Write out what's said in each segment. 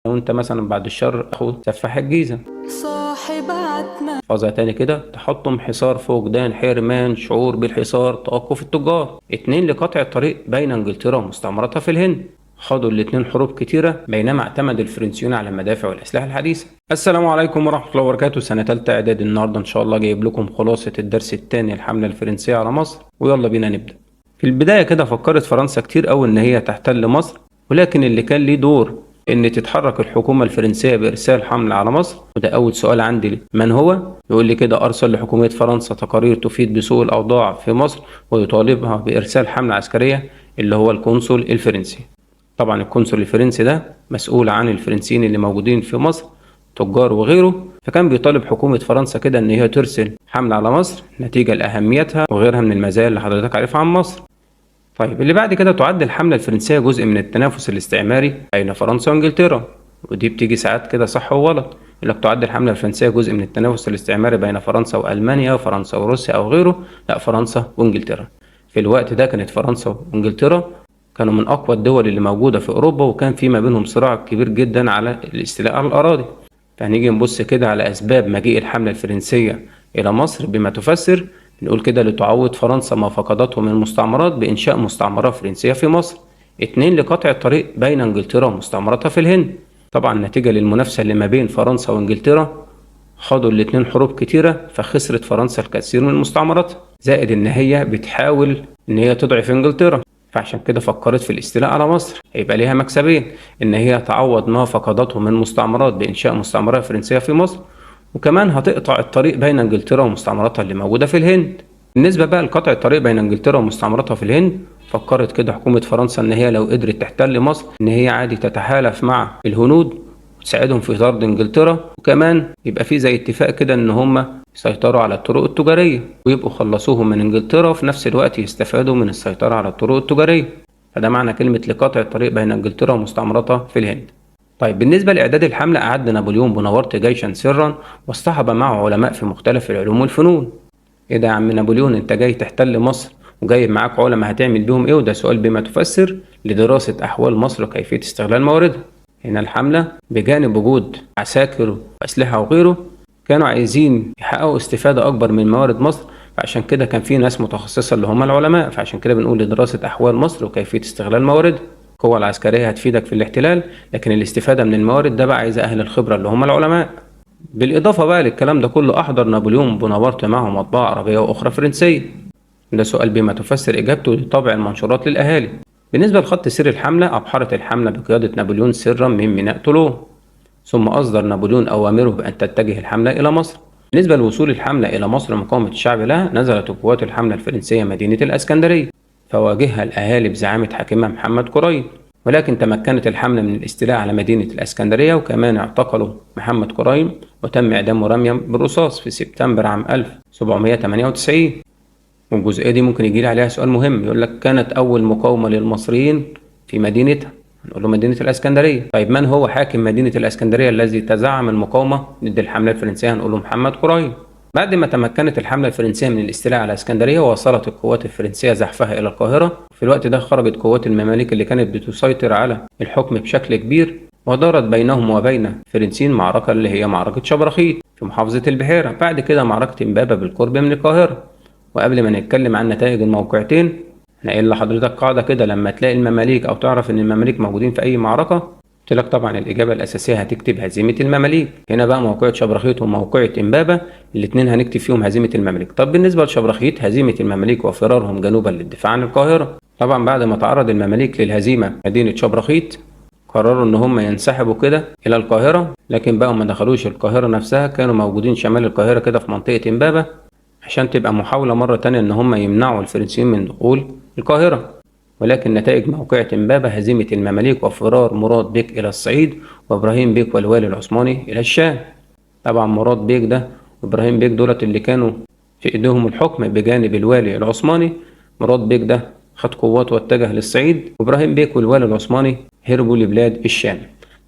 لو انت مثلا بعد الشر اخو سفاح الجيزة. صاحب عتمة حفظها تاني كده: تحطم حصار فقدان حرمان شعور بالحصار توقف التجار. 2 لقطع الطريق بين انجلترا ومستعمراتها في الهند. خاضوا الاتنين حروب كتيرة بينما اعتمد الفرنسيون على المدافع والأسلحة الحديثة. السلام عليكم ورحمة الله وبركاته. سنة تالتة إعدادي. النهاردة إن شاء الله جايب لكم خلاصة الدرس التاني الحملة الفرنسية على مصر، ويلا بينا نبدأ. في البداية كده فكرت فرنسا كتير أوي إن هي تحتل مصر، ولكن اللي كان ليه دور إن تتحرك الحكومة الفرنسية بإرسال حملة على مصر. وده أول سؤال عندي، من هو؟ يقول لي كده: أرسل لحكومة فرنسا تقارير تفيد بسوء الأوضاع في مصر ويطالبها بإرسال حملة عسكرية، اللي هو القنصل الفرنسي. طبعا القنصل الفرنسي ده مسؤول عن الفرنسيين اللي موجودين في مصر، تجار وغيره، فكان بيطالب حكومة فرنسا كده ان هي ترسل حملة على مصر نتيجة لأهميتها وغيرها من المزايا اللي حضرتك عارفها عن مصر. طيب اللي بعد كده: تعد الحملة الفرنسية جزء من التنافس الاستعماري بين فرنسا وانجلترا. ودي بتيجي ساعات كده صح وغلط. يقول لك تعد الحملة الفرنسية جزء من التنافس الاستعماري بين فرنسا وألمانيا وفرنسا وروسيا أو غيره. لا، فرنسا وانجلترا. في الوقت ده كانت فرنسا وانجلترا كانوا من أقوى الدول اللي موجودة في أوروبا، وكان في ما بينهم صراع كبير جدا على الاستيلاء على الأراضي. فهنيجي نبص كده على أسباب مجيء الحملة الفرنسية إلى مصر بما تفسر. نقول كده: لتعوض فرنسا ما فقدته من المستعمرات بإنشاء مستعمرة فرنسية في مصر. 2 لقطع الطريق بين انجلترا ومستعمراتها في الهند. طبعا نتيجة للمنافسة اللي ما بين فرنسا وانجلترا خاضوا الاتنين حروب كتيرة، فخسرت فرنسا الكثير من مستعمراتها، زائد ان هي بتحاول ان هي تضعف انجلترا. فعشان كده فكرت في الاستيلاء على مصر. هيبقى ليها مكسبين: ان هي تعوض ما فقدته من مستعمرات بانشاء مستعمرة فرنسية في مصر، وكمان هتقطع الطريق بين انجلترا ومستعمراتها اللي موجودة في الهند. بالنسبة بقى لقطع الطريق بين انجلترا ومستعمراتها في الهند، فكرت كده حكومة فرنسا ان هي لو قدرت تحتل مصر ان هي عادي تتحالف مع الهنود وتساعدهم في طرد انجلترا، وكمان يبقى في زي اتفاق كده ان هم يسيطروا على الطرق التجارية ويبقوا خلصوهم من انجلترا، وفي نفس الوقت يستفادوا من السيطرة على الطرق التجارية. فده معنى كلمة لقطع الطريق بين انجلترا ومستعمراتها في الهند. طيب بالنسبة لإعداد الحملة، أعد نابليون بونابرت جيشا سرا واصطحب معه علماء في مختلف العلوم والفنون. إيه ده يا عم نابليون، أنت جاي تحتل مصر وجايب معاك علماء، هتعمل بيهم إيه؟ وده سؤال بما تفسر لدراسة أحوال مصر وكيفية استغلال مواردها. هنا الحملة بجانب وجود عساكر وأسلحة وغيره كانوا عايزين يحققوا استفادة أكبر من موارد مصر، فعشان كده كان في ناس متخصصة اللي هم العلماء. فعشان كده بنقول لدراسة أحوال مصر وكيفية استغلال مواردها. القوة العسكرية هتفيدك في الاحتلال، لكن الاستفادة من الموارد ده بقى عايزة أهل الخبرة اللي هم العلماء. بالإضافة بقى للكلام ده كله، أحضر نابليون بونابرت معه مطبعة عربية وأخرى فرنسية. ده سؤال بما تفسر إجابته لطبع المنشورات للأهالي. بالنسبة لخط سير الحملة، أبحرت الحملة بقيادة نابليون سرا من ميناء طولون، ثم أصدر نابليون أوامره بأن تتجه الحملة إلى مصر. بالنسبة لوصول الحملة إلى مصر ومقاومة الشعب لها، نزلت قوات الحملة الفرنسية مدينة الإسكندرية، فواجهها الأهالي بزعامة حاكمها محمد قريب، ولكن تمكنت الحملة من الاستيلاء على مدينة الإسكندرية، وكمان اعتقلوا محمد قريب وتم إعدامه رميا بالرصاص في سبتمبر عام 1798. والجزئية دي ممكن يجي لي عليها سؤال مهم، يقول لك: كانت أول مقاومة للمصريين في مدينتها. نقول له مدينة الإسكندرية. طيب من هو حاكم مدينة الإسكندرية الذي تزعم المقاومة ضد الحملة الفرنسية؟ هنقول له محمد قريب. بعد ما تمكنت الحملة الفرنسية من الاستيلاء على اسكندرية، وصلت القوات الفرنسية زحفها إلى القاهرة. في الوقت ده خرجت قوات المماليك اللي كانت بتسيطر على الحكم بشكل كبير، ودارت بينهم وبين الفرنسيين معركة اللي هي معركة شبرخيت في محافظة البحيرة. بعد كده معركة إمبابة بالقرب من القاهرة. وقبل ما نتكلم عن نتائج الموقعتين، انا قايل لحضرتك قاعدة كده: لما تلاقي المماليك او تعرف ان المماليك موجودين في اي معركة، قلت لك طبعا الاجابة الاساسية هتكتب هزيمة المماليك. هنا بقى موقعة شبرخيت وموقعة امبابة، الاتنين هنكتب فيهم هزيمة المماليك. طب بالنسبة لشبرخيت، هزيمة المماليك وفرارهم جنوبا للدفاع عن القاهرة. طبعا بعد ما تعرض المماليك للهزيمة مدينة شبرخيت، قرروا ان هم ينسحبوا كده الى القاهرة، لكن بقى ما دخلوش القاهرة نفسها، كانوا موجودين شمال القاهرة كده في منطقة امبابة، عشان تبقى محاولة مرة تانية إن هم يمنعوا الفرنسيين من دخول القاهرة. ولكن نتائج موقعة إمبابة: هزيمة المماليك وفرار مراد بيك إلى الصعيد، وإبراهيم بيك والوالي العثماني إلى الشام. طبعا مراد بيك ده وإبراهيم بيك دولت اللي كانوا في إيديهم الحكم بجانب الوالي العثماني. مراد بيك ده خد قوات واتجه للصعيد، وإبراهيم بيك والوالي العثماني هربوا لبلاد الشام.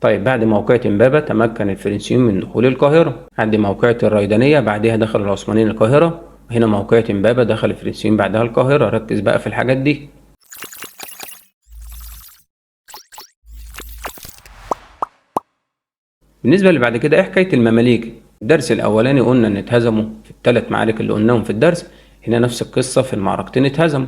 طيب بعد موقعة إمبابة تمكن الفرنسيين من دخول القاهرة. عند موقعة الريدانية بعدها دخل العثمانيين القاهرة، وهنا موقعة إمبابة دخل الفرنسيين بعدها القاهرة. ركز بقى في الحاجات دي. بالنسبة اللي بعد كده ايه حكاية المماليك؟ الدرس الأولاني قلنا إن اتهزموا في الثلاث معارك اللي قلناهم في الدرس، هنا نفس القصة في المعركتين اتهزموا.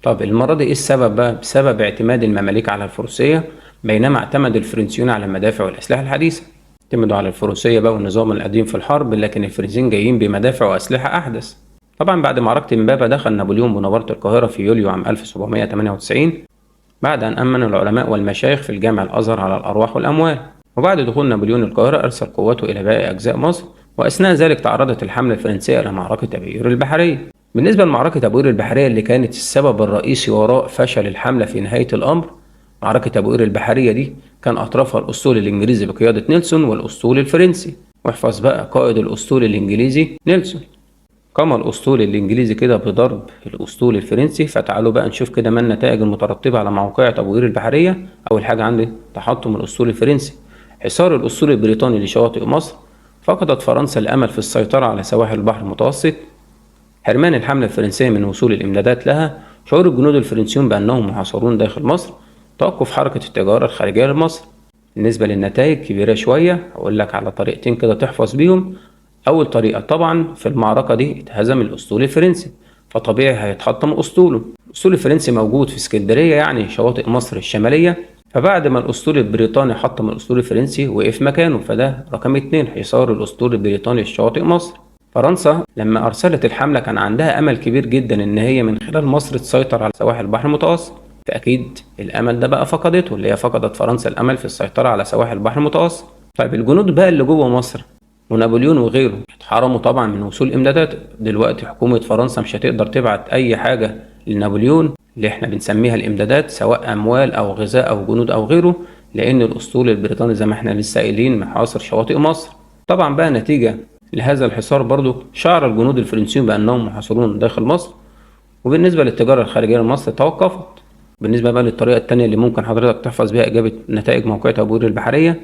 طب المرة دي ايه السبب بقى؟ بسبب اعتماد المماليك على الفروسية، بينما اعتمد الفرنسيون على المدافع والأسلحة الحديثة. اعتمدوا على الفروسية بقى والنظام القديم في الحرب، لكن الفرنسيين جايين بمدافع وأسلحة أحدث. طبعا بعد معركة إمبابة دخل نابليون بنبرة القاهرة في يوليو عام 1798 بعد أن أمن العلماء والمشايخ في الجامع الأزهر على الأرواح والأموال. وبعد دخول نابليون القاهرة أرسل قوته إلى باقي أجزاء مصر، وأثناء ذلك تعرضت الحملة الفرنسية إلى معركة أبيار البحرية. بالنسبة لمعركة أبيار البحرية اللي كانت السبب الرئيسي وراء فشل الحملة في نهاية الأمر، معركة أبيار البحرية دي كان أطرافها الأسطول الإنجليزي بقيادة نيلسون والأسطول الفرنسي. واحفظ بقى قائد الأسطول الإنجليزي نيلسون. قام الأسطول الإنجليزي كده بضرب الأسطول الفرنسي. فتعالوا بقى نشوف كده ما النتائج المترتبة على موقعة أبو قير البحرية. أول حاجة عندي تحطم الأسطول الفرنسي. حصار الأسطول البريطاني لشواطئ مصر. فقدت فرنسا الأمل في السيطرة على سواحل البحر المتوسط. حرمان الحملة الفرنسية من وصول الإمدادات لها. شعور الجنود الفرنسيون بأنهم محاصرون داخل مصر. توقف حركة التجارة الخارجية لمصر. بالنسبة للنتائج كبيرة شوية، هقول لك على طريقتين كده تحفظ بيهم. أول طريقة طبعا في المعركة دي اتهزم الأسطول الفرنسي، فطبيعي هيتحطم أسطوله. الأسطول الفرنسي موجود في اسكندرية يعني شواطئ مصر الشمالية. فبعد ما الأسطول البريطاني حطم الأسطول الفرنسي وقف مكانه، فده رقم 2 حصار الأسطول البريطاني لشواطئ مصر. فرنسا لما أرسلت الحملة كان عندها أمل كبير جدا إن هي من خلال مصر تسيطر على سواحل البحر المتوسط. فأكيد الأمل ده بقى فقدته، اللي هي فقدت فرنسا الأمل في السيطرة على سواحل البحر المتوسط. طيب الجنود بقى اللي جوه مصر ونابليون وغيره اتحرموا طبعا من وصول امدادات. دلوقتي حكومة فرنسا مش هتقدر تبعت اي حاجة لنابليون اللي احنا بنسميها الامدادات، سواء اموال او غذاء او جنود او غيره، لان الاسطول البريطاني زي ما احنا لسه قايلين محاصر شواطئ مصر. طبعا بقى نتيجة لهذا الحصار برضو شعر الجنود الفرنسيون بانهم محاصرون داخل مصر، وبالنسبة للتجارة الخارجية لمصر توقفت. بالنسبة بقى للطريقة التانية اللي ممكن حضرتك تحفظ بيها إجابة نتائج موقعة أبو قير البحرية،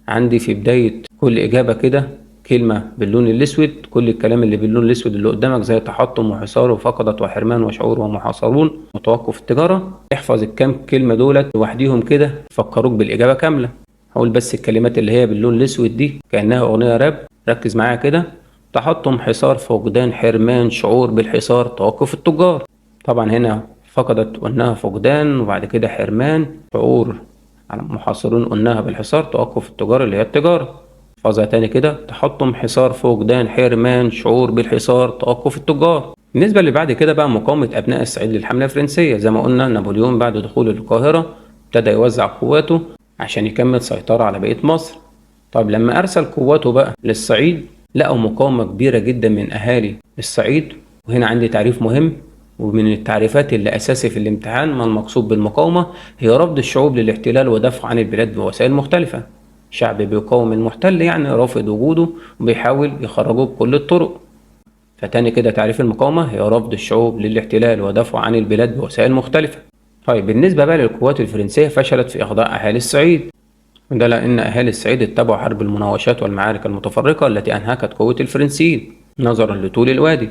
عندي في بداية كل إجابة كده كلمة باللون الأسود. كل الكلام اللي باللون الأسود اللي قدامك زي تحطم وحصار وفقدت وحرمان وشعور ومحاصرون وتوقف التجارة، احفظ الكام كلمة دولت لوحديهم كده فكروك بالإجابة كاملة. هقول بس الكلمات اللي هي باللون الأسود دي كأنها أغنية راب، ركز معايا كده. تحطم، حصار، فقدان، حرمان، شعور بالحصار، توقف التجار. طبعا هنا فقدت قلناها فقدان، وبعد كده حرمان، شعور على محاصرون قلناها بالحصار، توقف التجار اللي هي التجارة. احفظها تاني كده، تحطم، حصار، فقدان، حرمان، شعور بالحصار، توقف التجار. بالنسبة اللي بعد كده بقى مقاومة أبناء الصعيد للحملة الفرنسية. زي ما قلنا نابليون بعد دخول القاهرة ابتدى يوزع قواته عشان يكمل سيطرة على بقية مصر. طب لما أرسل قواته بقى للصعيد لقوا مقاومة كبيرة جدا من أهالي الصعيد. وهنا عندي تعريف مهم، ومن التعريفات اللي أساسي في الامتحان، ما المقصود بالمقاومة هي رفض الشعوب للاحتلال ودفع عن البلاد بوسائل مختلفة. شعب بيقاوم المحتل يعني رافض وجوده وبيحاول يخرجه بكل الطرق. فتاني كده تعريف المقاومة هي رفض الشعوب للاحتلال ودفع عن البلاد بوسائل مختلفة. طيب بالنسبة بقى للقوات الفرنسية فشلت في إخضاع أهالي الصعيد، وده لأن أهالي الصعيد اتبعوا حرب المناوشات والمعارك المتفرقة التي أنهكت قوة الفرنسيين نظرا لطول الوادي.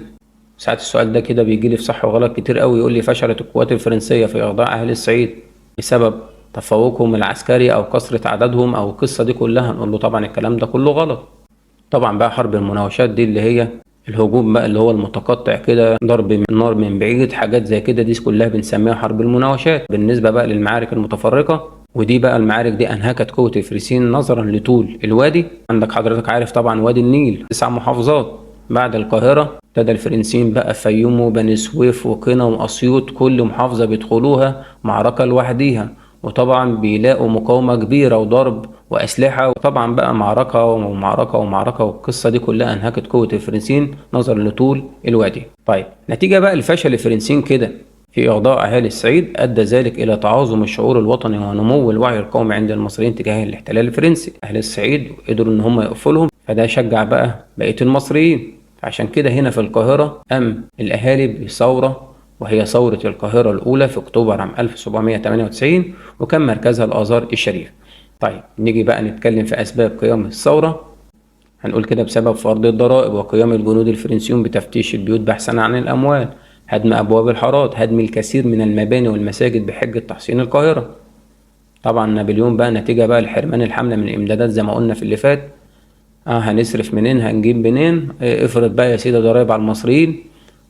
ساعات السؤال ده كده بيجي لي في صح وغلط كتير قوي، يقول لي فشلت القوات الفرنسية في إخضاع أهل الصعيد بسبب تفوقهم العسكري أو كثرة عددهم أو القصة دي كلها. نقول له طبعا الكلام ده كله غلط. طبعا بقى حرب المناوشات دي اللي هي الهجوم بقى اللي هو المتقطع كده، ضرب من نار من بعيد، حاجات زي كده، دي كلها بنسميها حرب المناوشات. بالنسبة بقى للمعارك المتفرقة، ودي بقى المعارك دي أنهكت قوة الفرنسيين نظرا لطول الوادي. عندك حضرتك عارف طبعا وادي النيل 9 محافظات. بعد القاهرة ابتدى الفرنسيين بقى فيوم وبني سويف وقنا وأسيوط، كل محافظة بيدخلوها معركة لوحديها، وطبعا بيلاقوا مقاومة كبيرة وضرب وأسلحة، وطبعا بقى معركة ومعركة ومعركة، والقصة دي كلها أنهكت قوة الفرنسيين نظرا لطول الوادي. طيب نتيجة بقى لفشل الفرنسيين كده في إخضاع أهالي الصعيد، أدى ذلك إلى تعاظم الشعور الوطني ونمو الوعي القومي عند المصريين تجاه الاحتلال الفرنسي. أهل الصعيد قدروا إن هم يقفوا لهم، فده شجع بقى بقية المصريين. عشان كده هنا في القاهرة قام الأهالي بثورة، وهي ثورة القاهرة الأولى في أكتوبر عام 1798، وكان مركزها الآزار الشريف. طيب نيجي بقى نتكلم في أسباب قيام الثورة. هنقول كده بسبب فرض الضرائب وقيام الجنود الفرنسيون بتفتيش البيوت بحثا عن الأموال، هدم أبواب الحارات، هدم الكثير من المباني والمساجد بحجة تحصين القاهرة. طبعا نابليون بقى نتيجة بقى لحرمان الحملة من الإمدادات زي ما قلنا في اللي فات، هنصرف منين، هنجيب منين، افرض بقى يا سيدي ضرايب على المصريين.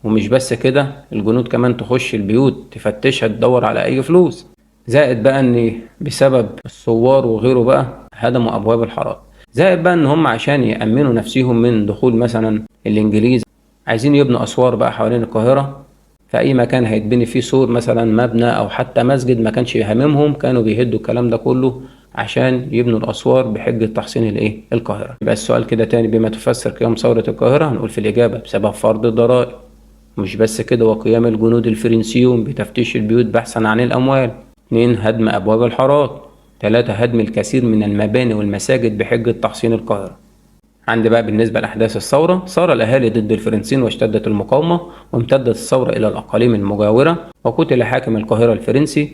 ومش بس كده، الجنود كمان تخش البيوت تفتشها تدور على أي فلوس. زائد بقى ان بسبب الثوار وغيره بقى هدموا ابواب الحارات. زائد بقى ان هم عشان يأمنوا نفسهم من دخول مثلا الانجليز عايزين يبنوا اسوار بقى حوالين القاهرة. في اي مكان هيتبني فيه سور مثلا مبنى او حتى مسجد ما كانش هاممهم، كانوا بيهدوا الكلام ده كله عشان يبنوا الاسوار بحجة تحصين القاهرة. يبقى السؤال كده تاني، بما تفسر قيام ثورة القاهرة؟ هنقول في الاجابة بسبب فرض الضرائب. مش بس كده، وقيام الجنود الفرنسيون بتفتيش البيوت بحثا عن الاموال. 2. هدم أبواب الحارات. 3. هدم الكثير من المباني والمساجد بحجة تحصين القاهرة. عندي بقى بالنسبة لأحداث الثورة، ثار الأهالي ضد الفرنسيين واشتدت المقاومة، وامتدت الثورة إلى الأقاليم المجاورة، وقتل حاكم القاهرة الفرنسي.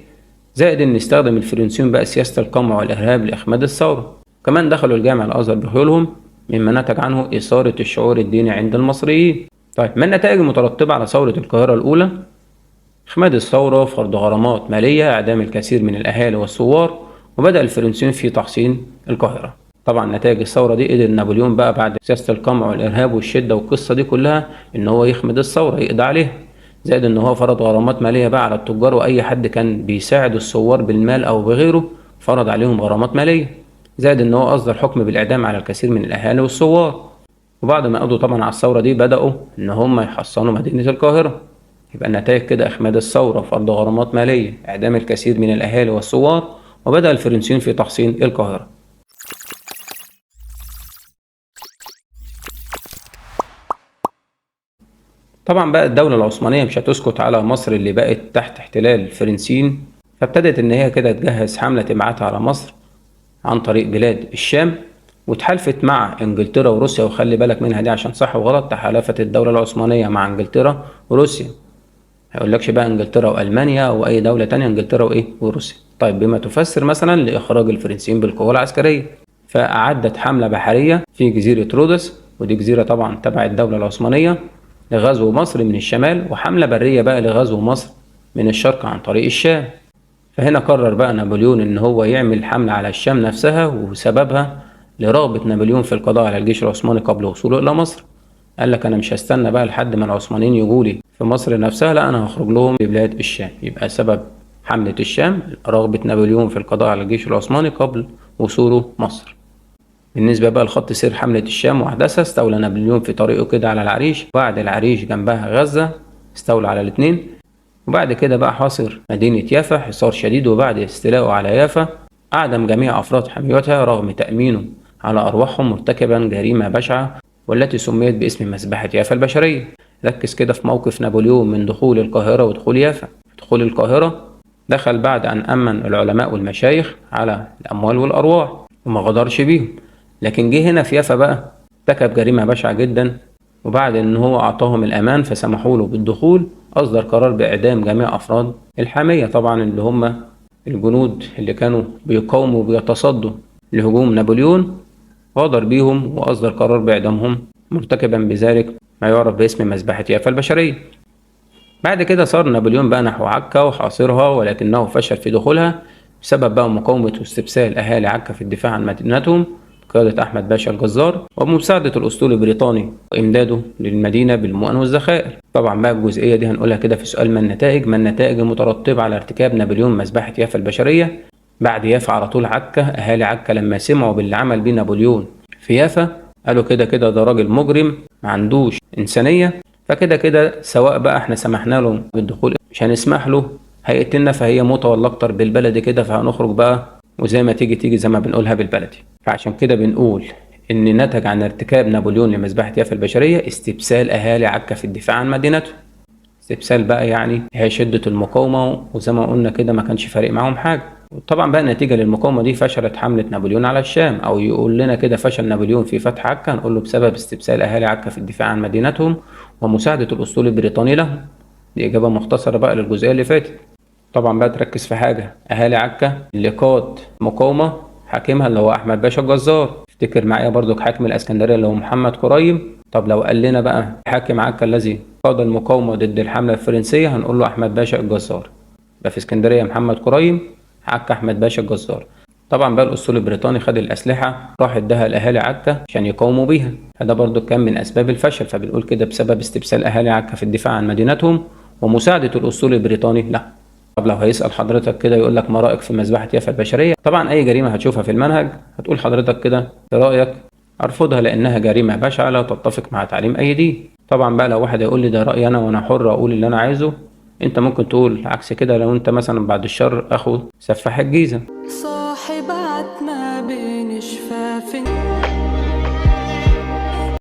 زائد إن استخدم الفرنسيون بقى سياسة القمع والإرهاب لإخماد الثورة. كمان دخلوا الجامع الأزهر بخيولهم، مما نتج عنه إثارة الشعور الديني عند المصريين. طيب، ما النتائج المترتبة على ثورة القاهرة الأولى؟ إخماد الثورة، فرض غرامات مالية، إعدام الكثير من الأهالي والثوار، وبدأ الفرنسيون في تحصين القاهرة. طبعا نتائج الثورة دي قدر نابليون بقى بعد سياسة القمع والإرهاب والشدة والقصة دي كلها إن هو يخمد الثورة، يقضي عليها. زائد إن هو فرض غرامات مالية بقى على التجار وأي حد كان بيساعد الثوار بالمال أو بغيره، فرض عليهم غرامات مالية. زائد إن هو أصدر حكم بالإعدام على الكثير من الأهالي والثوار. وبعد ما قضوا طبعا على الثورة دي بدأوا إن هم يحصنوا مدينة القاهرة. يبقى النتائج كده: إخماد الثورة، فرض غرامات مالية، إعدام الكثير من الأهالي والثوار، وبدأ الفرنسيون في تحصين القاهرة. طبعا بقى الدولة العثمانية مش هتسكت على مصر اللي بقت تحت احتلال الفرنسيين، فابتدت إن هي كده تجهز حملة تبعتها على مصر عن طريق بلاد الشام، وتحالفت مع انجلترا وروسيا. وخلي بالك منها دي عشان صح وغلط، تحالفت الدولة العثمانية مع انجلترا وروسيا. هيقولكش بقى انجلترا والمانيا او اي دولة تانية، انجلترا وروسيا. طيب، بما تفسر مثلا لاخراج الفرنسيين بالقوة العسكرية، فاعدت حملة بحرية في جزيرة رودس، ودي جزيرة طبعا تبع الدولة العثمانية، لغزو مصر من الشمال، وحملة برية بقى لغزو مصر من الشرق عن طريق الشام. فهنا قرر بقى نابليون ان هو يعمل حملة على الشام نفسها، وسببها لرغبة نابليون في القضاء على الجيش العثماني قبل وصوله الى مصر. قال لك انا مش هستنى بقى لحد ما العثمانيين يجولي في مصر نفسها، لا انا هخرج لهم ببلاد الشام. يبقى سبب حملة الشام رغبة نابليون في القضاء على الجيش العثماني قبل وصوله مصر. بالنسبة بقى لخط سير حملة الشام وأحداثها، استولى نابليون في طريقه كده على العريش، بعد العريش جنبها غزة، استولى على الاتنين. وبعد كده بقى حاصر مدينة يافا حصار شديد، وبعد استيلائه على يافا أعدم جميع أفراد حميتها رغم تأمينه على أرواحهم، مرتكبا جريمة بشعة والتي سميت باسم مذبحة يافا البشرية. ركز كده في موقف نابليون من دخول القاهرة ودخول يافا. دخول القاهرة دخل بعد أن أمن العلماء والمشايخ على الأموال والأرواح وما غدرش بيهم، لكن جه هنا في يافا بقى ارتكب جريمة بشعة جدا. وبعد ان هو اعطاهم الامان فسمحوا له بالدخول، اصدر قرار باعدام جميع افراد الحامية، طبعا اللي هم الجنود اللي كانوا بيقاوموا وبيتصدوا لهجوم نابليون، غادر بيهم واصدر قرار باعدامهم، مرتكبا بذلك ما يعرف باسم مذبحة يافا البشرية. بعد كده صار نابليون بقى نحو عكا وحاصرها، ولكنه فشل في دخولها بسبب بقى مقاومة واستبسال أهالي عكا في الدفاع عن مدينتهم بقيادة أحمد باشا الجزار، وبمساعدة الأسطول البريطاني وإمداده للمدينة بالمؤن والذخائر. طبعا بقى الجزئية دي هنقولها كده في سؤال: ما النتائج المترتبة على ارتكاب نابليون مذبحة يافا البشرية؟ بعد يافا على طول عكا، أهالي عكا لما سمعوا باللي عمل بيه نابليون في يافا قالوا كده كده ده راجل مجرم ما عندوش إنسانية، فكده كده سواء بقى احنا سمحنا له بالدخول مش هنسمح له، هيقتلنا، فهي موتة ولا اكتر بالبلدي كده، فهنخرج بقى وزي ما تيجي زي ما بنقولها بالبلدي. فعشان كده بنقول ان نتج عن ارتكاب نابليون لمذبحة يافا البشرية استبسال اهالي عكا في الدفاع عن مدينته. استبسال بقى يعني هي شدة المقاومة، وزي ما قلنا كده ما كانش فارق معاهم حاجة. وطبعا بقى نتيجة للمقاومة دي فشلت حملة نابليون على الشام، او يقول لنا كده فشل نابليون في فتح عكا، هنقول له بسبب استبسال اهالي عكا في الدفاع عن مدينتهم ومساعدة الاسطول البريطاني لهم. دي اجابة مختصرة بقى للجزئية اللي فاتت. طبعا بقى تركز في حاجة: اهالي عكا اللي قاد مقاومة حاكمها اللي هو احمد باشا الجزار. افتكر معايا برضو حاكم الاسكندرية اللي هو محمد قريم. طب لو قال لنا بقى حاكم عكا الذي قاد المقاومة ضد الحملة الفرنسية، هنقول له احمد باشا الجزار. يبقى في اسكندرية محمد قريم، عكا أحمد باشا الجزار. طبعا بقى الأسطول البريطاني خد الأسلحة راح اداها لأهالي عكا عشان يقاوموا بيها، فده برضو كان من أسباب الفشل. فبنقول كده بسبب استبسال أهالي عكا في الدفاع عن مدينتهم ومساعدة الأسطول البريطاني له. طب لو هيسأل حضرتك كده يقول لك ما رأيك في مذبحة يافا البشرية؟ طبعا أي جريمة هتشوفها في المنهج هتقول حضرتك كده إيه رأيك؟ أرفضها لأنها جريمة بشعة لا تتفق مع تعليم أي دين. طبعا بقى لو واحد يقول لي ده رأيي أنا وأنا حر أقول اللي أنا عايزه، أنت ممكن تقول عكس كده لو أنت مثلا بعد الشر أخو سفاح الجيزة. صاحب عتمة بين شفاف